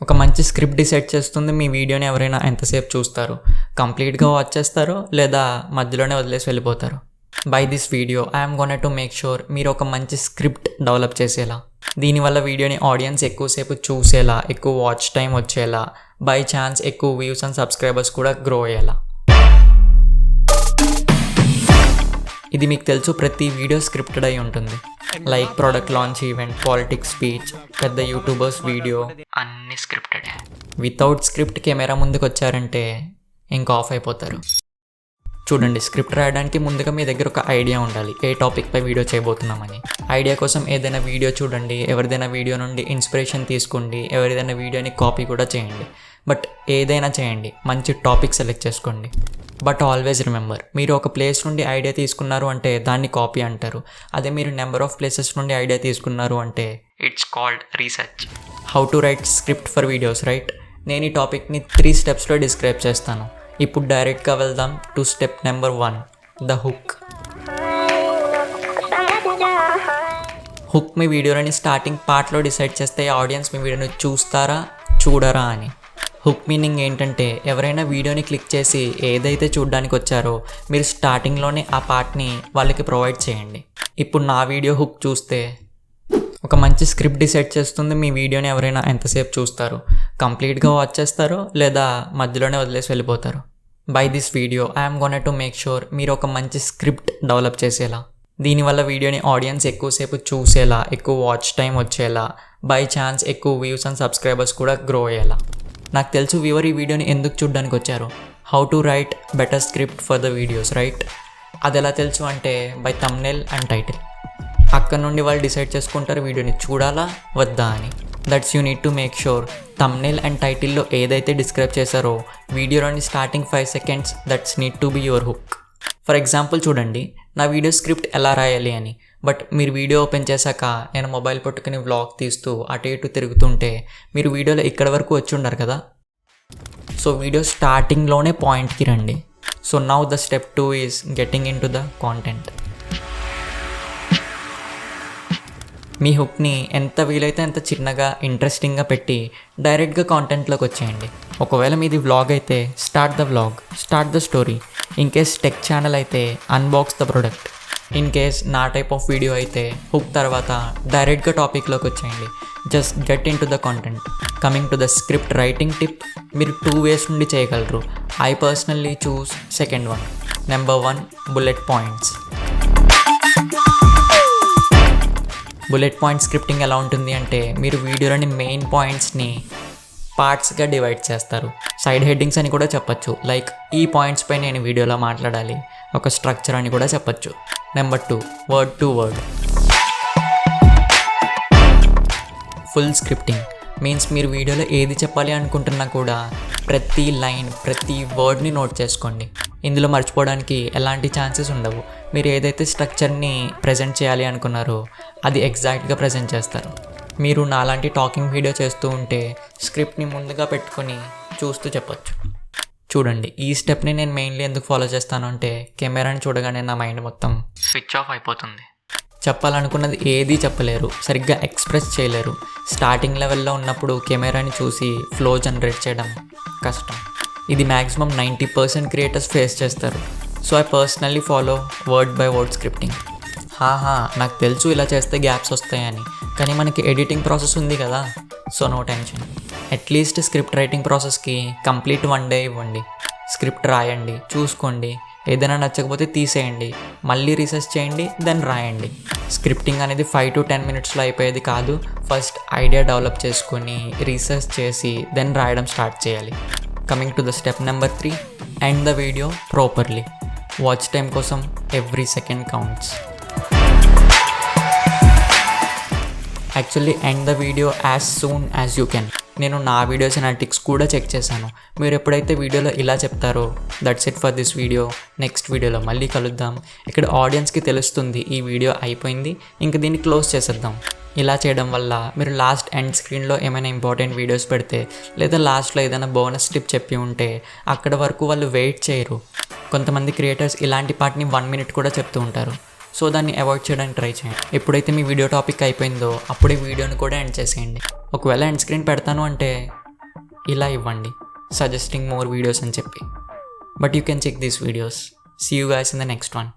ఒక మంచి script decide చేస్తుంది మీ వీడియోని ఎవరైనా ఎంతసేపు చూస్తారు, కంప్లీట్గా వాచ్ చేస్తారో లేదా మధ్యలోనే వదిలేసి వెళ్ళిపోతారు. By this video I'm gonna to make sure మీరు ఒక మంచి స్క్రిప్ట్ డెవలప్ చేసేలా, దీనివల్ల వీడియోని ఆడియన్స్ ఎక్కువసేపు చూసేలా, ఎక్కువ వాచ్ టైం వచ్చేలా, బై ఛాన్స్ ఎక్కువ వ్యూస్ అండ్ సబ్స్క్రైబర్స్ కూడా గ్రో అయ్యేలా. ఇది మీకు తెలుసు, ప్రతి వీడియో స్క్రిప్టెడ్ అయి ఉంటుంది. Like product launch event, politics speech, పెద్ద యూట్యూబర్స్ వీడియో, అన్నీ స్క్రిప్టెడ్. వితౌట్ స్క్రిప్ట్ కెమెరా ముందుకు వచ్చారంటే ఇంకా ఆఫ్ అయిపోతారు. చూడండి, స్క్రిప్ట్ రాయడానికి ముందుగా మీ దగ్గర ఒక ఐడియా ఉండాలి, ఏ టాపిక్పై వీడియో చేయబోతున్నామని. ఐడియా కోసం ఏదైనా వీడియో చూడండి, ఎవరిదైనా వీడియో నుండి ఇన్స్పిరేషన్ తీసుకోండి, ఎవరిదైనా వీడియోని కాపీ కూడా చేయండి. బట్ ఏదైనా చేయండి, మంచి టాపిక్ సెలెక్ట్ చేసుకోండి. బట్ ఆల్వేస్ రిమెంబర్, మీరు ఒక ప్లేస్ నుండి ఐడియా తీసుకున్నారు అంటే దాన్ని కాపీ అంటారు. అదే మీరు నెంబర్ ఆఫ్ ప్లేసెస్ నుండి ఐడియా తీసుకున్నారు అంటే it's called research. How to right script for videos, right? నేను ఈ టాపిక్ని 3 స్టెప్స్లో డిస్క్రైబ్ చేస్తాను. ఇప్పుడు డైరెక్ట్గా వెళ్దాం to step number 1, the hook. Hook మీ వీడియోలోని స్టార్టింగ్ పార్ట్లో డిసైడ్ చేస్తే ఆడియన్స్ మీ వీడియోని చూస్తారా చూడరా అని. హుక్ మీనింగ్ ఏంటంటే, ఎవరైనా వీడియోని క్లిక్ చేసి ఏదైతే చూడడానికి వచ్చారో మీరు స్టార్టింగ్లోనే ఆ పార్ట్ని వాళ్ళకి ప్రొవైడ్ చేయండి. ఇప్పుడు నా వీడియో హుక్ చూస్తే, ఒక మంచి స్క్రిప్ట్ డిసైడ్ చేస్తుంది మీ వీడియోని ఎవరైనా ఎంతసేపు చూస్తారు, కంప్లీట్గా వాచ్ చేస్తారో లేదా మధ్యలోనే వదిలేసి వెళ్ళిపోతారు. By this video I'm gonna to make sure మీరు ఒక మంచి స్క్రిప్ట్ డెవలప్ చేసేలా, దీనివల్ల వీడియోని ఆడియన్స్ ఎక్కువసేపు చూసేలా, ఎక్కువ వాచ్ టైం వచ్చేలా, బై ఛాన్స్ ఎక్కువ వ్యూస్ అండ్ సబ్స్క్రైబర్స్ కూడా గ్రో అయ్యేలా. నాకు తెలుసు వ్యూవర్ ఈ వీడియోని ఎందుకు చూడడానికి వచ్చారు. How to right better script for the videos, right? అది ఎలా తెలుసు అంటే బై థంబ్నెయిల్ అండ్ టైటిల్. అక్కడ నుండి వాళ్ళు డిసైడ్ చేసుకుంటారు వీడియోని చూడాలా వద్దా అని. That's you need to make sure thumbnail and టైటిల్లో ఏదైతే డిస్క్రైబ్ చేశారో వీడియోలోని starting 5 seconds that's need to be your hook. For example చూడండి, నా వీడియో స్క్రిప్ట్ ఎలా రాయాలి అని. బట్ మీరు వీడియో ఓపెన్ చేశాక నేను మొబైల్ పట్టుకుని వ్లాగ్ తీస్తూ అటు ఇటు తిరుగుతుంటే మీరు వీడియోలో ఇక్కడ వరకు వచ్చి ఉండరు కదా. సో వీడియో స్టార్టింగ్లోనే పాయింట్కి రండి. So now the step 2 is getting into the content. మీ హుక్ని ఎంత వీలైతే అంత చిన్నగా ఇంట్రెస్టింగ్గా పెట్టి డైరెక్ట్గా కాంటెంట్లోకి వచ్చేయండి. ఒకవేళ మీది వ్లాగ్ అయితే start the vlog, start the story. In case tech channel అయితే unbox the product. In case నా టైప్ ఆఫ్ వీడియో అయితే హుక్ తర్వాత డైరెక్ట్గా టాపిక్లోకి వచ్చేయండి. Just get into the content. Coming to the script writing tip, మీరు 2 ways నుండి చేయగలరు. I personally choose second one. Number 1, bullet points. Bullet point scripting ఎలా ఉంటుంది అంటే, మీరు వీడియోలోని మెయిన్ పాయింట్స్ని పార్ట్స్గా డివైడ్ చేస్తారు. సైడ్ హెడ్డింగ్స్ అని కూడా చెప్పచ్చు. లైక్ ఈ పాయింట్స్పై నేను వీడియోలో మాట్లాడాలి, ఒక స్ట్రక్చర్ అని కూడా చెప్పచ్చు. Number 2, word to word. Full scripting means మీరు వీడియోలో ఏది చెప్పాలి అనుకుంటున్నా కూడా ప్రతి లైన్, ప్రతి వర్డ్ని నోట్ చేసుకోండి. ఇందులో మర్చిపోవడానికి ఎలాంటి ఛాన్సెస్ ఉండవు. మీరు ఏదైతే స్ట్రక్చర్ని ప్రజెంట్ చేయాలి అనుకున్నారో అది ఎగ్జాక్ట్గా ప్రజెంట్ చేస్తారు. మీరు నాలాంటి టాకింగ్ వీడియో చేస్తూ ఉంటే స్క్రిప్ట్ని ముందుగా పెట్టుకొని చూస్తూ చెప్పొచ్చు. చూడండి, ఈ స్టెప్ని నేను మెయిన్లీ ఎందుకు ఫాలో చేస్తాను అంటే, కెమెరాని చూడగానే నా మైండ్ మొత్తం స్విచ్ ఆఫ్ అయిపోతుంది. చెప్పాలనుకున్నది ఏదీ చెప్పలేరు, సరిగ్గా ఎక్స్ప్రెస్ చేయలేరు. స్టార్టింగ్ లెవెల్లో ఉన్నప్పుడు కెమెరాని చూసి ఫ్లో జనరేట్ చేయడం కష్టం. ఇది మ్యాక్సిమం 90% క్రియేటర్స్ ఫేస్ చేస్తారు. So I personally follow word by word scripting. నాకు తెలుసు ఇలా చేస్తే గ్యాప్స్ వస్తాయని, కానీ మనకి ఎడిటింగ్ ప్రాసెస్ ఉంది కదా, so no tension. At least script writing ప్రాసెస్కి కంప్లీట్ 1 day ఇవ్వండి. స్క్రిప్ట్ రాయండి, చూసుకోండి, ఏదైనా నచ్చకపోతే తీసేయండి, మళ్ళీ రీసెర్చ్ చేయండి, దెన్ రాయండి. స్క్రిప్టింగ్ అనేది 5 to 10 minutesలో అయిపోయేది కాదు. ఫస్ట్ ఐడియా డెవలప్ చేసుకొని రీసెర్చ్ చేసి దెన్ రాయడం స్టార్ట్ చేయాలి. Coming to the step number 3, end the video properly. Watch time కోసం every second counts. Actually end the video as soon as you can. నేను నా వీడియోస్ అనాలిటిక్స్ కూడా check చేశాను. మీరు ఎప్పుడైతే వీడియోలో ఇలా చెప్తారో that's it for this video, next వీడియోలో మళ్ళీ కలుద్దాం, ఇక్కడ ఆడియన్స్కి తెలుస్తుంది ఈ వీడియో అయిపోయింది, ఇంక దీన్ని క్లోజ్ చేసేద్దాం. ఇలా చేయడం వల్ల మీరు లాస్ట్ ఎండ్ స్క్రీన్లో ఏమైనా ఇంపార్టెంట్ వీడియోస్ పెడితే లేదా లాస్ట్లో ఏదైనా బోనస్ టిప్ చెప్పి ఉంటే అక్కడ వరకు వాళ్ళు వెయిట్ చేయరు. కొంతమంది క్రియేటర్స్ ఇలాంటి పార్ట్ని 1 minute కూడా చెప్తూ ఉంటారు. సో దాన్ని అవాయిడ్ చేయడానికి ట్రై చేయండి. ఎప్పుడైతే మీ వీడియో టాపిక్ అయిపోయిందో అప్పుడే వీడియోని కూడా ఎండ్ చేసేయండి. ఒకవేళ ఎండ్ స్క్రీన్ పెడతాను అంటే ఇలా ఇవ్వండి సజెస్టింగ్ మోర్ వీడియోస్ అని చెప్పి. But you can check these videos. See you guys in the next one.